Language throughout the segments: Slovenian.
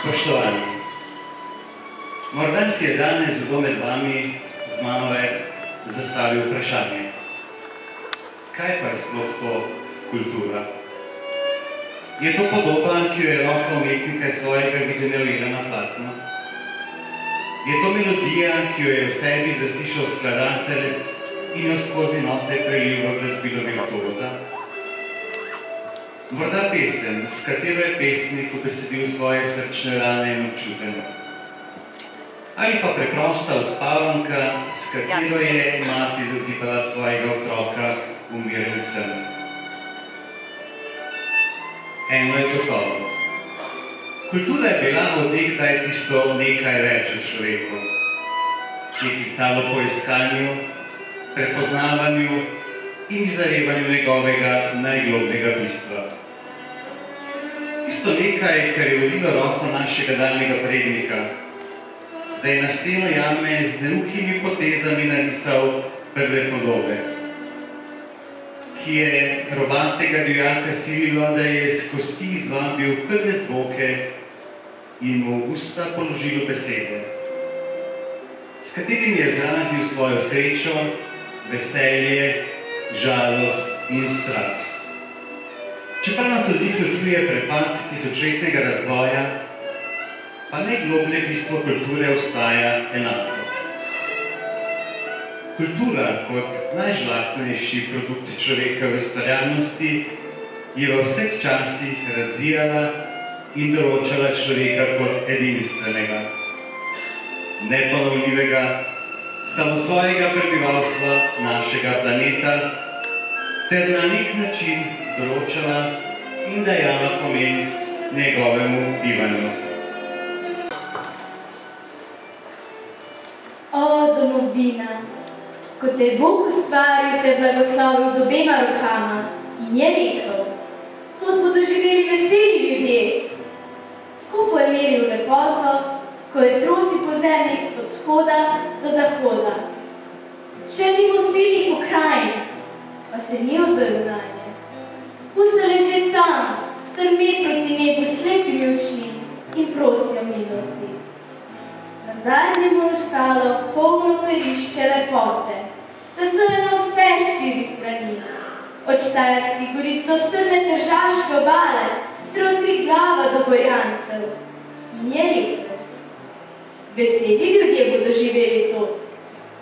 Spoštovani, morda si je danes kdo med vami z mano zastavil vprašanje. Kaj pa je sploh to kultura? Je to podoba, ki jo je roka umetnika svojega generira na platno? Je to melodija, ki jo je v sebi zaslišal skladatelj in jo skozi note prelil v glasbilo virtuoza? Morda pesem, s katero je pesnik ubesedil svoje srčne rane in občuten. Ali pa preprosta uspavanka, s katero je mati zazipala svojega otroka v miren sen. Eno je gotovo. Kultura je bila od nekdaj tisto nekaj več v človeku, ki je klicalo po iskanju, prepoznavanju in izzarevanju njegovega najglobnega bistva. Tisto nekaj, kar je vodilo roko našega daljnega prednika, da je na steno jame z neukimi potezami narisal prve podobe, ki je robatega divjaka sililo, da je s kosti izvabil prve zvoke in mu v usta položilo besede, s katerimi je izrazil svojo srečo, veselje, žalost in strah. Čeprav nas odličuje prepad tisočletnega razvoja, pa najgloblje bistvo kulture ostaja enako. Kultura kot najžlahtnejši produkt človekove ustvarjalnosti je v vseh časih razvijala in določala človeka kot edinstvenega, neponovljivega, samosvojega prebivalstva našega planeta ter na nek način določala in dajala pomen njegovemu bivanju. O, domovina, ko te Bog ustvaril, te blagoslovil z obema rokama in je rekel, to bodo živeli veseli ljudje. Skupaj je meril lepoto, ko je trosil po zemlji od vzhoda do zahoda. Še mimo silnih pokrajin, pa se ni ozrl nanje. Pustile že tam, strme proti nebu slepimi očmi in prosijo milosti. Na zadnjem mu ostalo polno pelišče lepote, da so je na vse 4 strani, od Štajerskih goric do strme Tržaške obale, ter od Triglava do Gorjancev. In je rekel, veseli ljudje bodo živeli tot.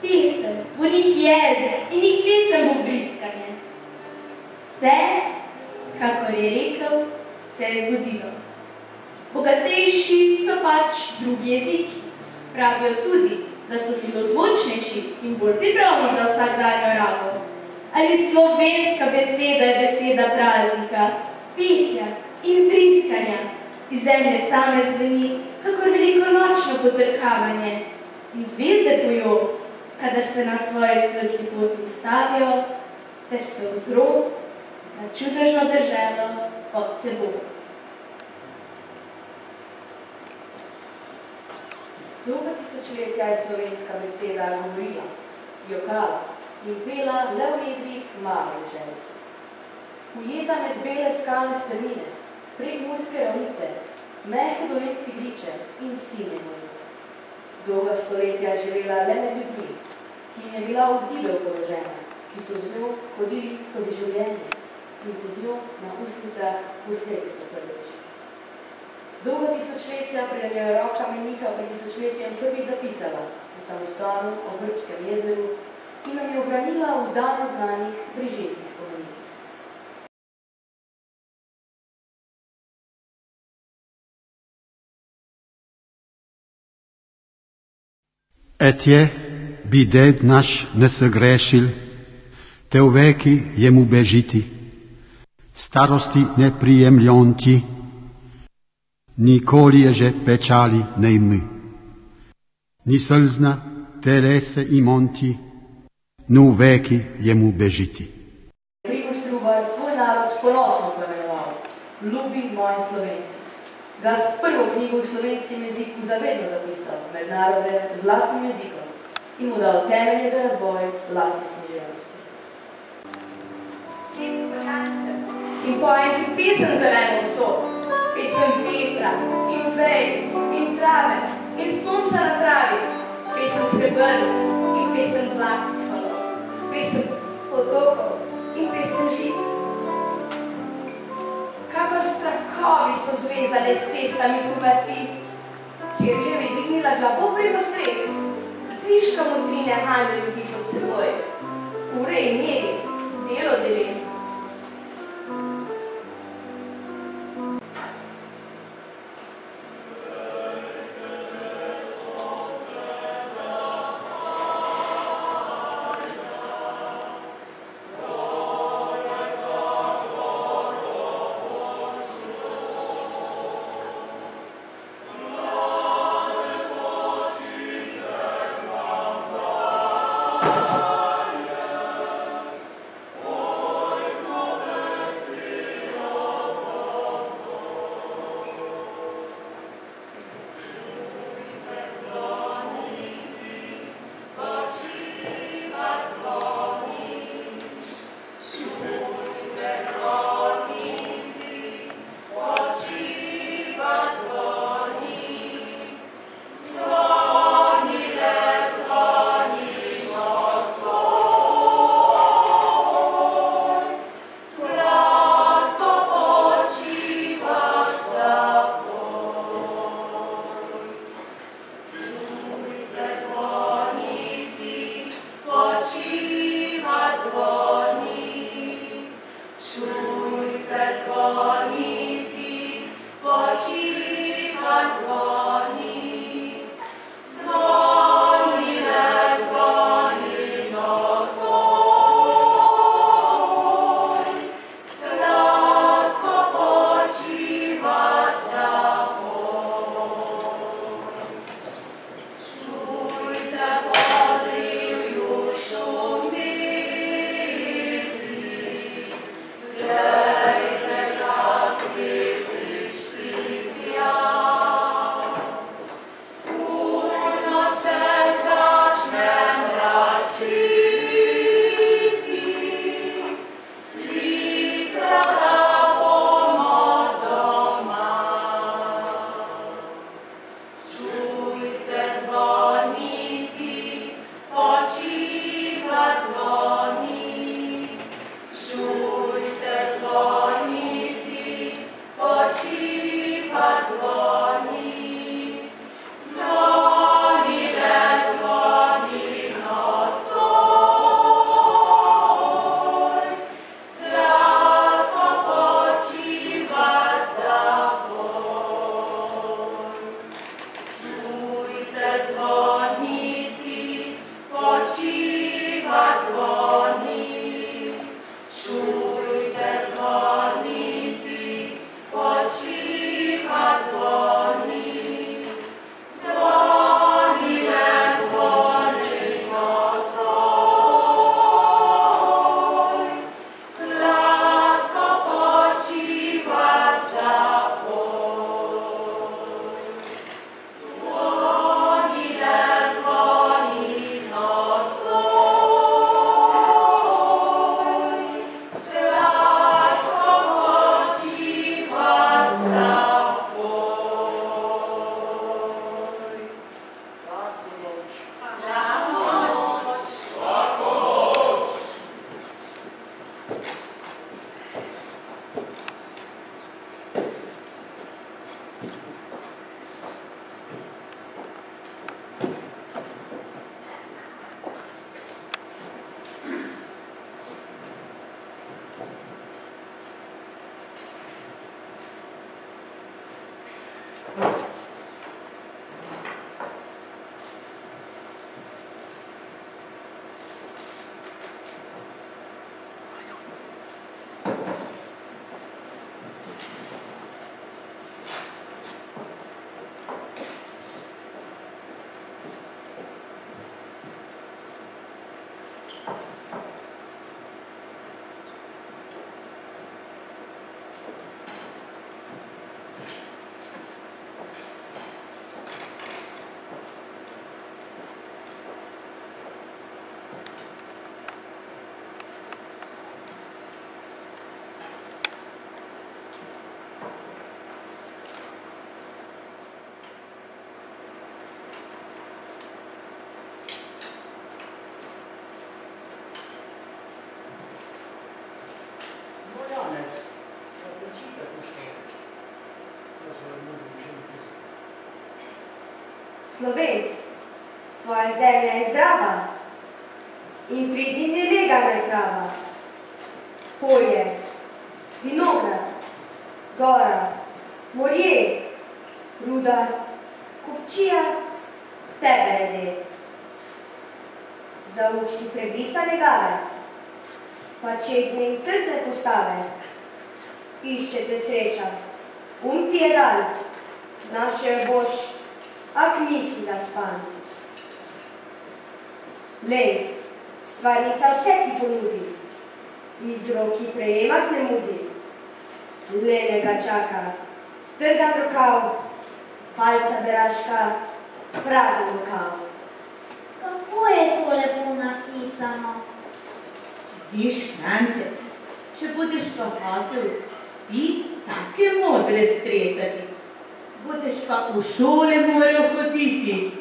Pesem, bo njih jezik in njih pesem bo briskanje. Vse, kakor je rekel, se je zgodilo. Bogatejši so pač drugi jeziki. Pravijo tudi, da so filozvočnejši in bolj pripravni za vsakdanjo rabo. Ali slovenska beseda je beseda praznika, petja in briskanja. Iz zemlje same zveni, kakor velikonočno potrkavanje. In zvezde pojo, kadar se na svoji svetli poti ustavijo, ter se ozro na čudežno deželo pod seboj. Dolga tisočletja je slovenska beseda govorila, jokala in pela le v nedrih male deželice. Ujeta med bele skalne strmine, prek Murske ravnice, mehke dolenjske griče in sine morja. Dolga stoletja je živela le med ljudmi, ki jim je bila v zibel položena, ki so z njo hodili skozi življenje in so z njo na ustnicah posledih prvič. Dolga tisočletja, preden jo je roka meniha pred tisočletjem prvič zapisala v samostanu ob Vrbskem jezeru in nam jo ohranila v danes znanih brižinskih spomenikih. Etje bi ded naš ne segrešil, te v veki jemu bežiti, starosti ne prijemljonti, nikoli je že pečali nej my. Ni slzna telese imonti, nu veki jemu bežiti. Primož Trubar svoj narod ponosno pomenoval, ljubi moji Slovenci. Ga s prvo knjigo v slovenskem jeziku zavedno zapisal med narode z lastnim jezikom in mu dal temelje za razvoj lastne književnosti. In pojem ti pesem zeleno vso, pesem vetra in vej in trave in sonca na travi, pesem srebrnih in pesem zlatih valov, pesem potokov in pesem žit. Kakor strahovi so zvezali s cestami tu vasi, Cerkev je dvignila glavo preko streh, zviška motrine hanje ljudi pod seboj, ure in meri, delo delim. Počiva zvoniti, Slovenc, tvoja zemlja je zdrava in pridni nelegana je prava. Polje, vinograd, gora, morje, ruda, kupčija, tebe rede. Za uk si prebrisane gave, pa čedne in trdne postave. Iščete sreča, ti je dan, naše boš, ak nisi zaspan. Lej, stvarnica vse ti ponudi, iz roki prejemat ne mudi. Lenega čaka, strgan rokav, palca beraška, prazen rokav. Kako je to lepo napisano? Viš, Krance, če budeš pa hotel ti take modre stresati, budeš pa v šole moral hoditi.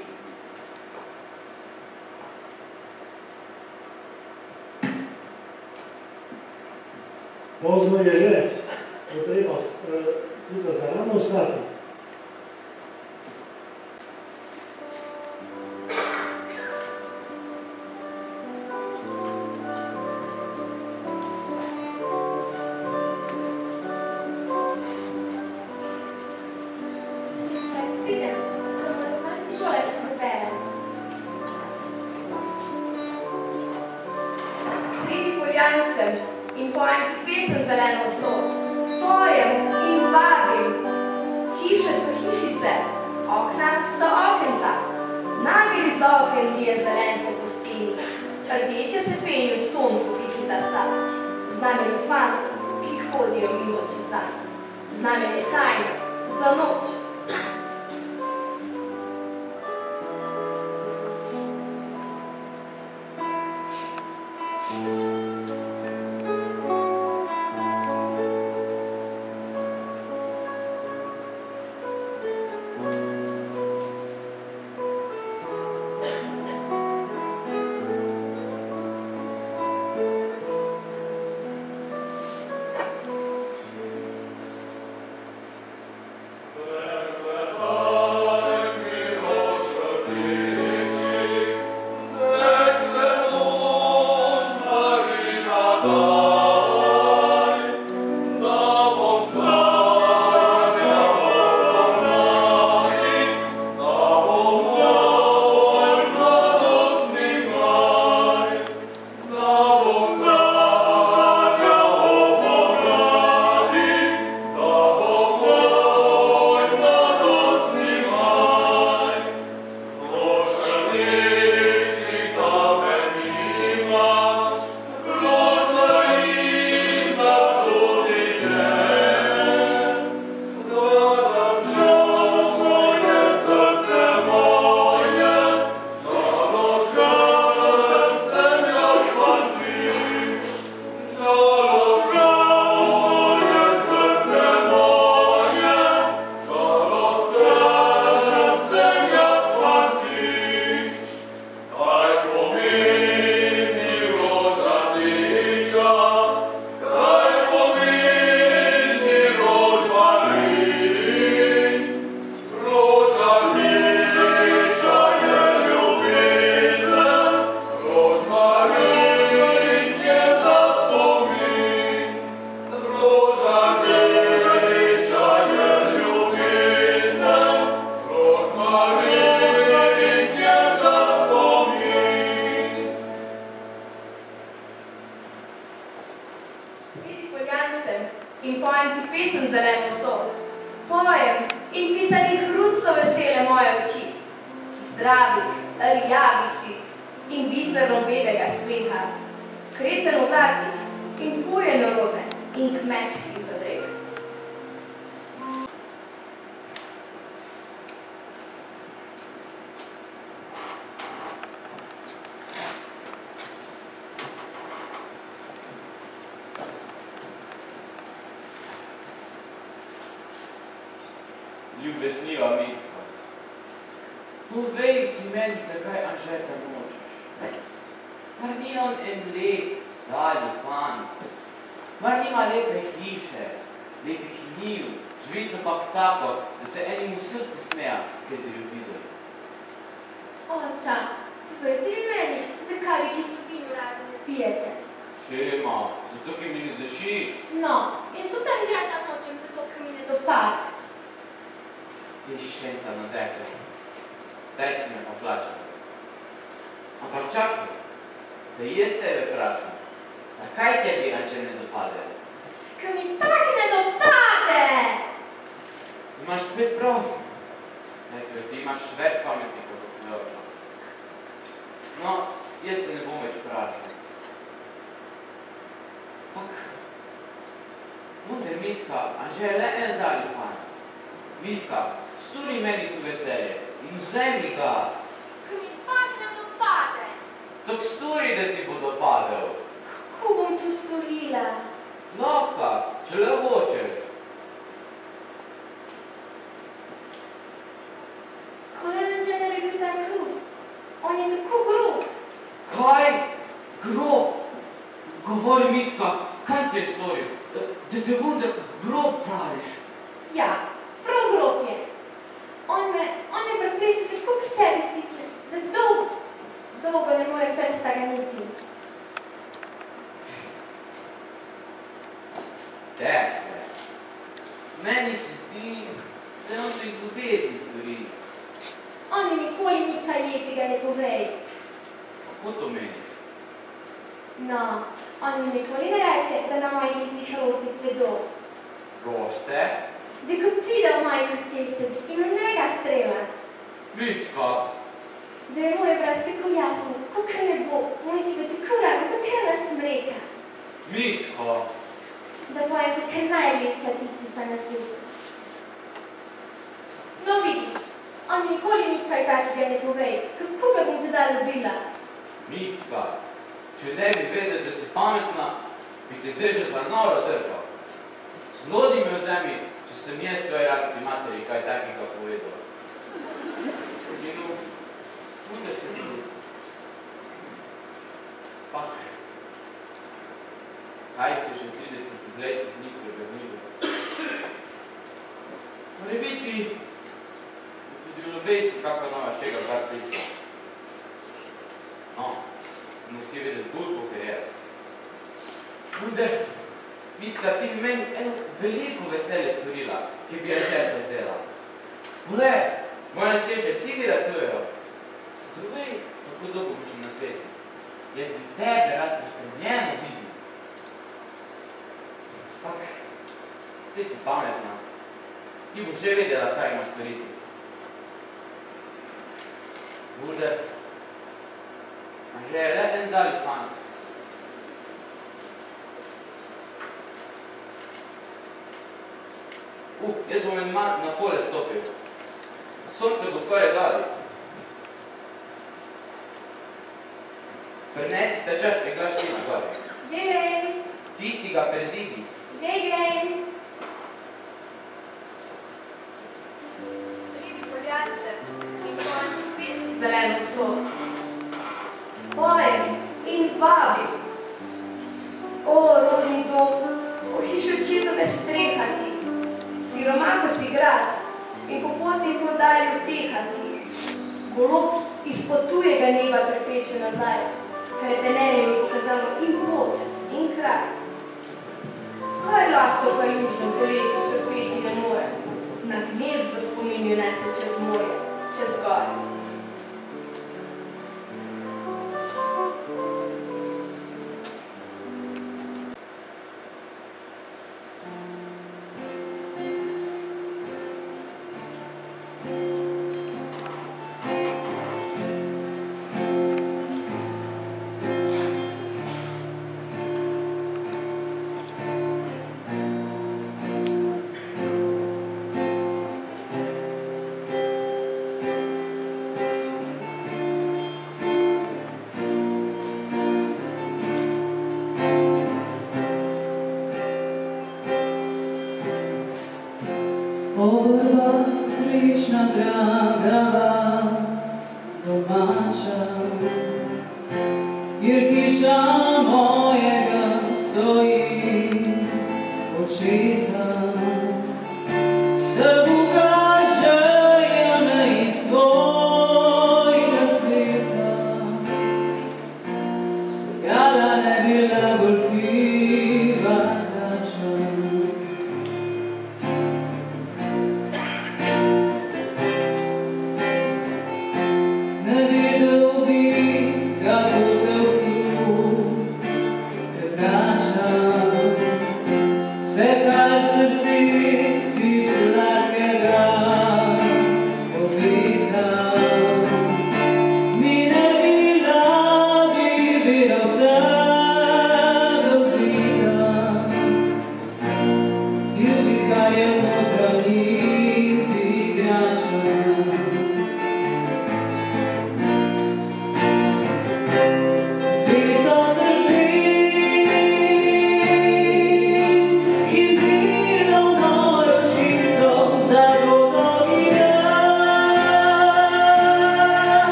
Pozno je že, bo treba tudi zarano ostati. In pojem ti pesem zeleno so, pojem in vabim. Hiše so hišice, okna so okenca, nagel iz oken lije zelen se pustini, rdeče se penijo v soncu, ki hita sta, znamenje fantov, ki hodijo mimo čez dan, znamenje tajne za noč. in pisanih ruc so vesele moje oči, zdravih, rjavih sic in biserno belega smeha, kreten v vratih in poje narobe in kmečkih zadreg. Ljubezniva Micka, povej ti meni, zakaj Anžeta nočeš. Mar ni on en lep, zaljuban, mar nima lepe hiše, lepih njiv, živico pa tako, da se enim v srcu smeja, kaj te ljubide. Oča, povejte mi meni, zakaj vi, ki so fino radi, ne pijete? Šema, zato, ki mi ne dešiš. No, jaz tudi Anžeta nočem, zato, ker mi ne dopade. Ti šenta nadekla, zdaj si me pa plačala. Ampak čakaj, da jaz tebe vprašam, zakaj tebi Anže ne dopade? Ker mi tak ne dopade! Imaš spet prav. Nekaj, ti imaš več pameti kot vključa. No, jaz te ne bom več vprašal. Pak, vendar, Micka, Anže je le en zaljuban. Micka, stori meni tu veselje in vzemi ga. Ker mi tak ne dopade. Tak stori, da ti bo dopadel. Kako bom tu storila? Lahko, če le hočeš. Kolen Anže ne bi bil tak rus. On je tako grob. Kaj? Grob? Govori, Micka, kaj ti je storil? Da te vendar grob praviš? Ja, prav grob je. On me preplesal tako k sebi stisne, da dolgo ne morem prsta ganiti. Tekle, meni se zdi, da on to iz ljubezni stori. On mi nikoli nič kaj lepega ne povej. Kako to meniš? No, on mi nikoli ne reče, da na mojih licih rosti cvedo. Rošte? Da ko pride v mojih očeh in v njega strela. Micka. Da je moj obraz tako jasen, kakor nebo, moj život tako raven, kakor nasmreka. Micka. Da pojem tako najlepša tičica na svetu. No vidiš, on nikoli nič kaj takega ne povej, kako ga bom teda ljubila. Micka, če ne bi vedel, da si pametna, bi te zdaj že za noro držal. Slodi me vzemi, če sem jaz tvoji radci materi kaj takega povedal. Inu, bude se bilo. Pak, kaj se že 30 let dni prevrnilo? Mora biti tudi v ljubezni kakva nova šega brat priča. No, moš ti vedeti bolj, kakor jaz. Vendar, Micka, ti bi meni eno veliko veselje storila, ki bi Anžeta vzela. Vole, moja nasveže, vsi mi ratujejo. Dovej, kako dolgo boš na svetu. Jaz bi tebe rad pospremljeno videl. Pak, saj si pametna. Ti boš že vedela, kaj ima storiti. Vendar, Anže je le en zali fant. Jaz bom en na pole stopil. Sonce bo skoraj dali. Prinesite čas, kaj glaš ti na gori. Že grem. Tisti ga prezidi. Že grem. Sredi poljance in pojem pesmi zeleno so. Pojem in vabim. O, rodni dom, o hišo očetove strehati, siromako si grad in popotnik modali utehati. Golob izpod tujega neba trpeče nazaj, kretenenje mi pokazalo in pot, in kraj. Kaj lastovka južnem poletu strpeti ne more? Na gnezdo spominju nese čez morje, čez gore. Borba srečna, draga vas, domača, jer hiša mojega stoji očeta, da Boga želja me iz tvojega sveta, spogledala ne bila golfiva dača.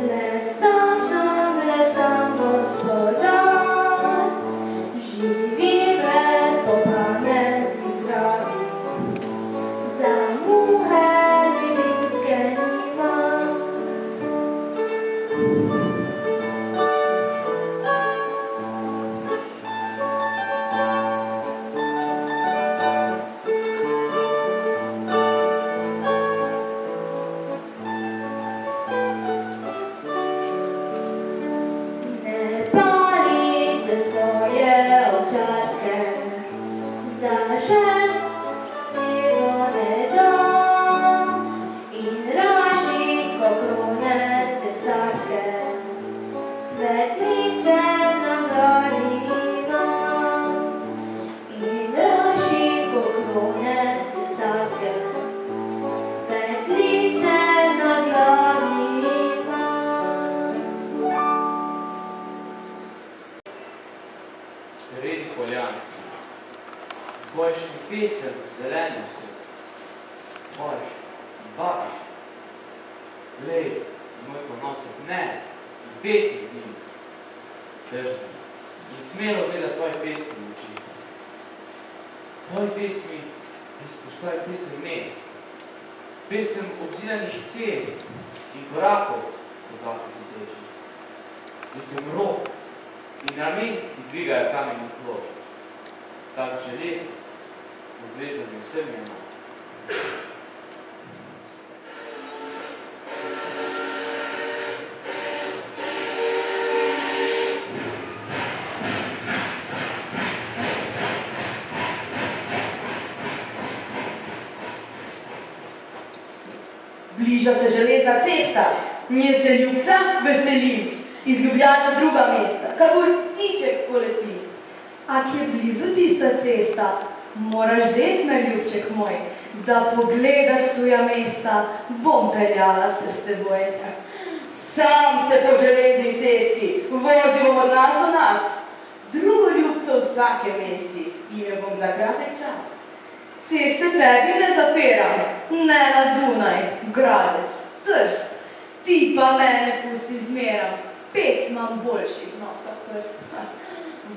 Le sam gospodar. Svetlice na glavi imam in rašiko krone cesarske. Svetlice na glavi imam. Sredi poljanice, boješ mi pesem zeleno se, boješ, babiš. Lej, moj ponosek ne, pesek z njim, držim. In smelo gleda tvoje pesmi v oči. Tvoje pesmi izpoštaj pesem mest, pesem obzidanih cest in korakov, kako ti teži. In te mrok in ramen ti dvigajo kamen in plod. Tak želeti, odvezani vsem eno. Bliža se železna cesta, nje se ljubca veselim, iz Ljubljane druga mesta, kakor ptiček poleti. Ak je blizu tista cesta, moraš zet me, ljubček moj, da pogledat tuja mesta, bom peljala se s teboj. Sam se po železni cesti, vozim od nas do nas, drugo ljubca v vsake mesti, ime bom za kratek čas. Ceste tebi ne zapiram, ne na Dunaj, Gradec, Trst, ti pa mene pusti zmeram, 5 imam boljših nosa prst.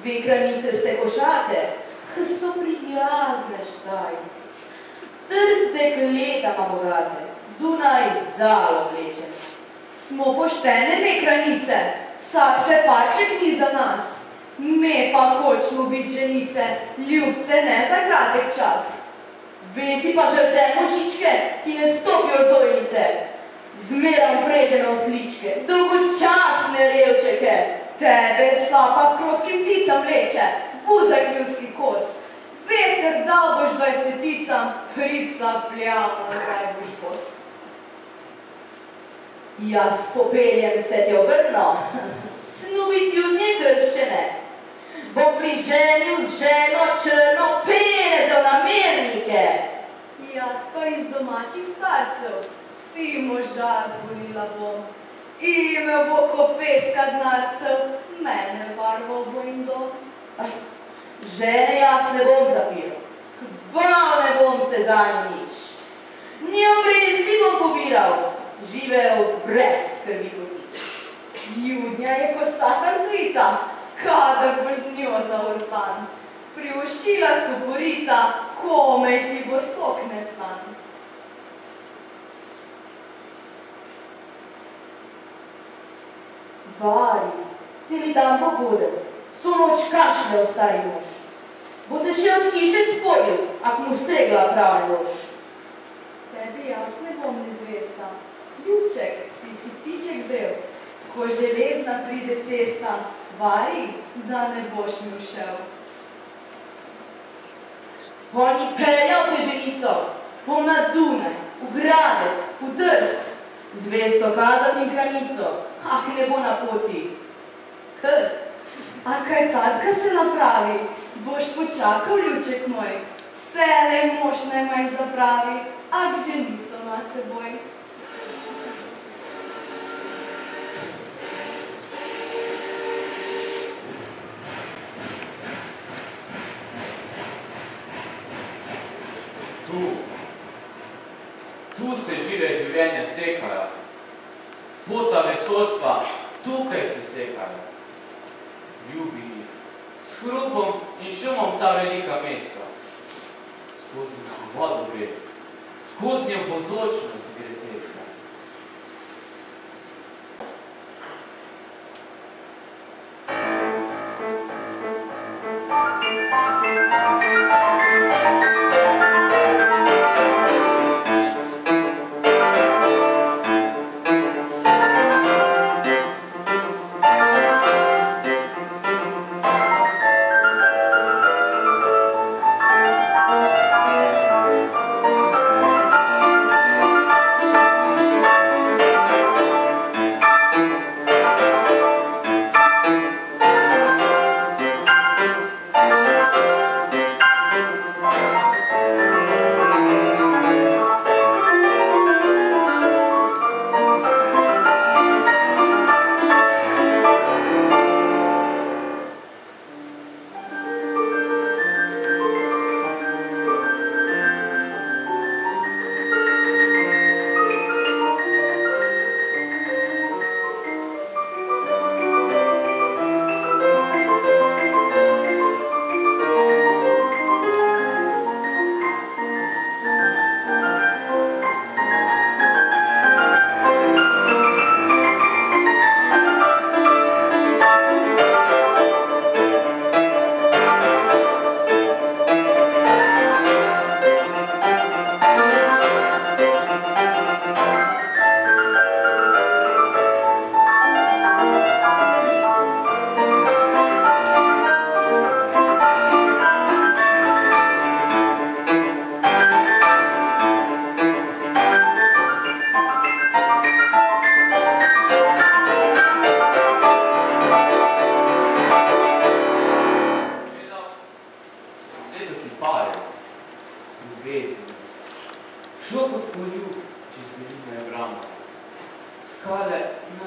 Dve granice ste košate, ki so prijazne štaj. Trst dekleta ima bogate, Dunaj zalo vlečen. Smo poštene me kranice, vsak se parček ni za nas. Me pa hočemo biti ženice, ljubce ne za kratek čas. Vesi pa žrte možičke, ki ne stopijo zojnice. Zmeram prežene osličke, dolgočasne revčeke. Tebe slapa krotkim pticam vleče, buzek ljudski kos. Veter dal boš 20-ticam, prica pljama, nazaj boš bos. Jaz popeljem se ti obrno, snubiti v nje dršene. Bom priženil z ženo črno pene za namernike. Jaz pa iz domačih starcev, si moža zvolila bom. Ime bo ko peska dnarcev, mene barvo bo in dom. Žene jaz ne bom zapiral, bal ne bom se za nič. Njo brezli bom pobiral, živel brez skrbi potič. Ljudnja je kosata zvita, kadar boš z njo zaozdan. Priušila skoporita, komej ti bo sok nestan. Vari, celi dan pobudel, so noč kašle v stari mož. Bo te še od hiše spojil, ak mu stregla prav ne boš. Tebi jaz ne bom nezvesta. Ljubček, ti si ptiček zrel, ko železna pride cesta, vari, da ne boš mi ušel. On ji peljal te ženico, bom na Dunaj, v Gradec, v Trst, zvesto kazat in kranico, ah ne bo na poti. Krst. A kaj tacka se napravi, boš počakal, ljubček moj, selej mož najmanj zapravi, ak ženico na seboj. Tu se žile življenja stekajo, pota vesolstva tukaj se sekajo. Ljubi s hrupom in šumom ta velika mesta. Skozi svobodo gre, skozi bodočnost gre cesta.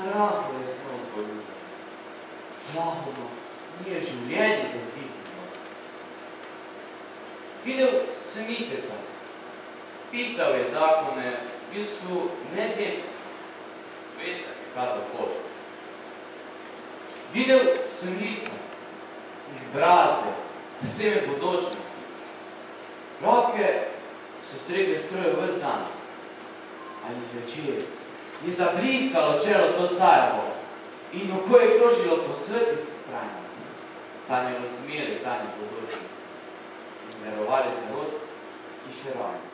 Rahlo je snov poljubil. Lahodno, nije življenje zazvihnilo. Videl sem Miseca. Pisal je zakone, bil su nezemski. Sveta je kazal pošto. Videl sem lica, jih brazde, za vseme bodočnosti. Roke so stregle stroje ves dan. Ali zvečer je zabliskalo čelo to sajavo in oko je krožilo po svetih pokrajinah. Sanjalo smele sanje bodočnosti in verovali zarod, ki še rani.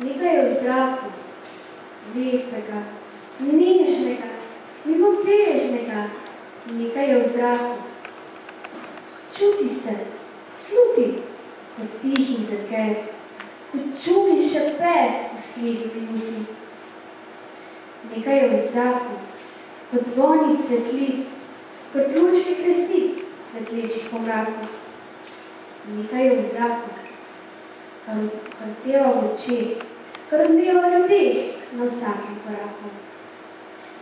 Nekaj je v zraku, lepega, nežnega, mimobežnega, nekaj je v zraku. Čuti se, sluti, kot tih in trket, kot čuli šepet v slepi minuti. Nekaj je v zraku, kot vonji cvetlic, kot lučke kresnic, svetlečih po mraku. Nekaj je v zraku, kar ceva v očeh, kar odmeva ljudeh na vsakem koraku.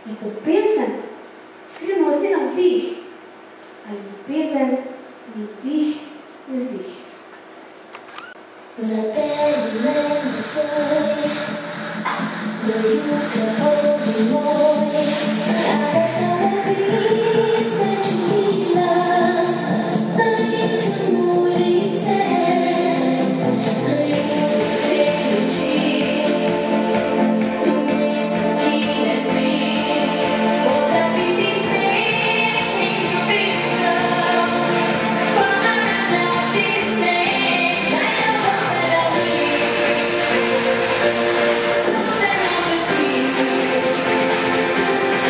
Je to pesem, skrivnostni navdih, ali ljubezen ni dih, vzdih. Za tebi meni tvoj, do jutra bodi moj, rada s tobom piste čutila, najtem ulice, ljubi te noči, mesto, ki ne spi, fotografiti srečnih ljubimcev, pa na zlati sneg, najdolgo se radi, sonce naše spi,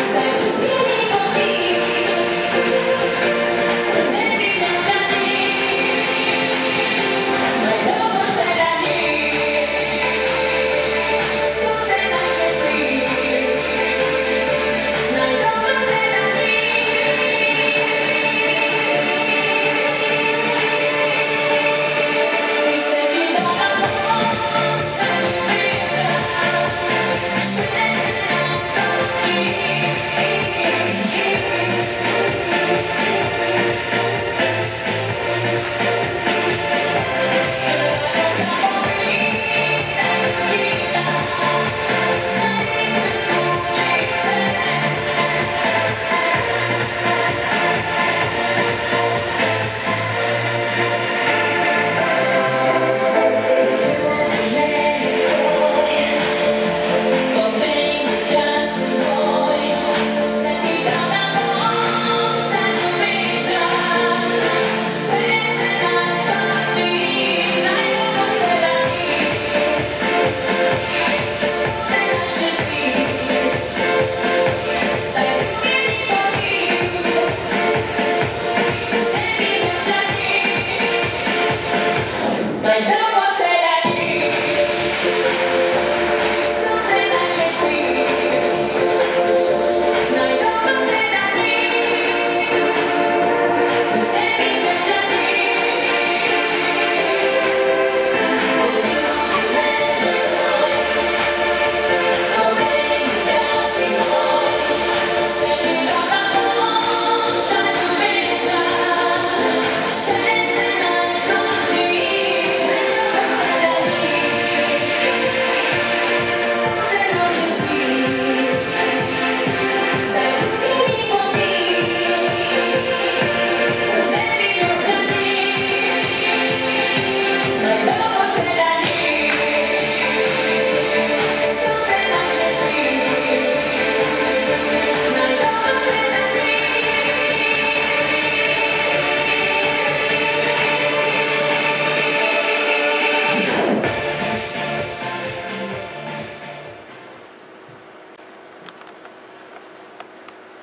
zdaj ljubili poti, vzemi ne dani, najdolgo se radi, sonce naše spi, najdolgo se radi.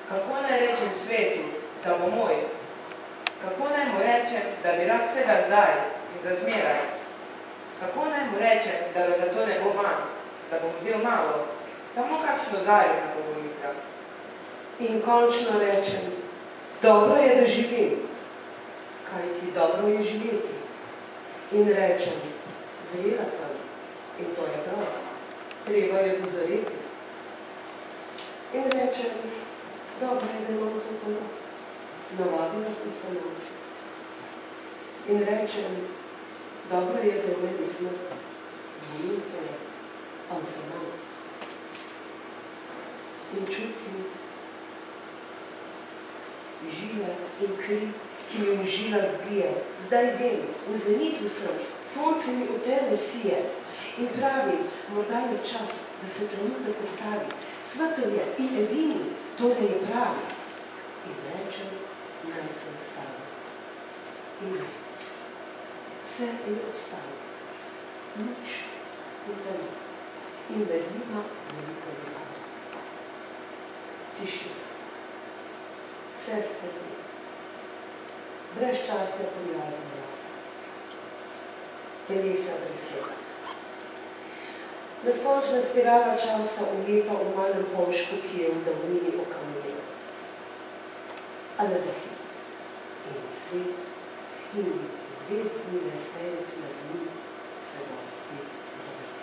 Kako naj rečem svetu, da bo moj? Kako naj mu rečem, da bi rad vsega zdaj in za zmeraj? Kako naj mu rečem, da ga zato ne bo manj, da bom vzel malo, samo kakšno zarjo na povolitra? In končno rečem, dobro je, da živim, kaj ti dobro je živeti. In rečem, zrela sem, in to je prav, treba je dozoreti. In rečem, dobro je, da imam to telo, navadila sem se na. In rečem, dobro je, da je meni smrt, bojim se je, a sem manj. In čutim žile in kri, ki mi v žilah bije. Zdaj vem, v zenitu sem, sonce mi v tebe sije. In pravim, morda je čas, da se trenutek ustavi. Svetov je in edini, tole je pravi. In rečem, naj se ustavi. In ne. Vse je ostalo. Nič in temo. in med njima velika duha. Tišina. Vse strpi. Brez časa prijazna glasa. Telesa beseda. Neskončna spirala časa ujeta v malem polžku, ki je v davnini okamnila. A ne za hip. In svet in zvezdni lestenec nad njim se bo spet zavrtil.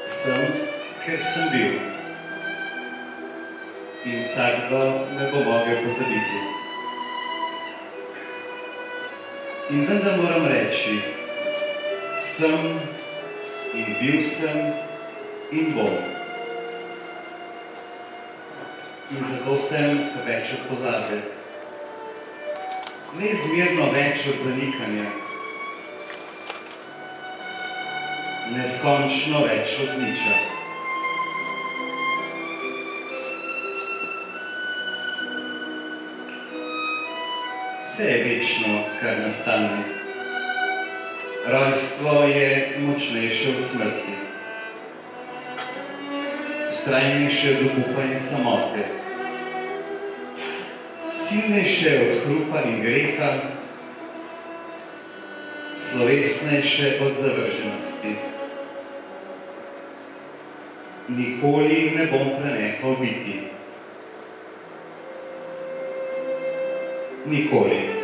Sem, ker sem bil. In vsakdo me bo mogel pozabiti. In vendar moram reči, sem in bil sem in bom. In zato sem več od pozabe. Neizmerno več od zanikanja. Neskončno več od niča. Vse je večno, kar nastane. Rojstvo je močnejše od smrti. Vztrajnejše od obupa in samote. Silnejše od hrupa in greha. Slovesnejše od zavrženosti. nikoli ne bom prenehal biti. Nikoli.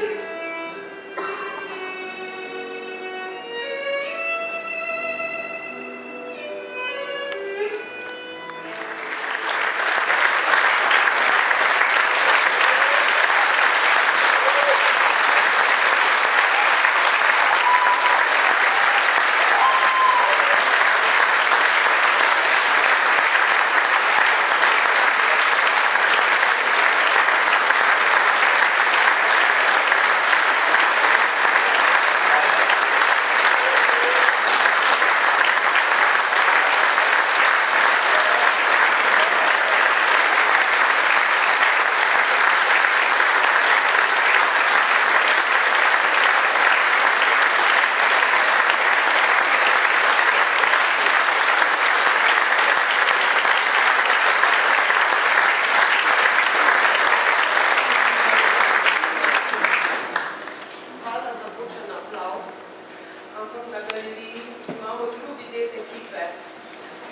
Ampak na galeriji imamo drugi del ekipe.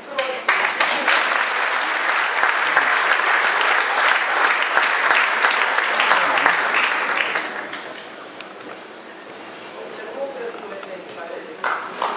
Prosim.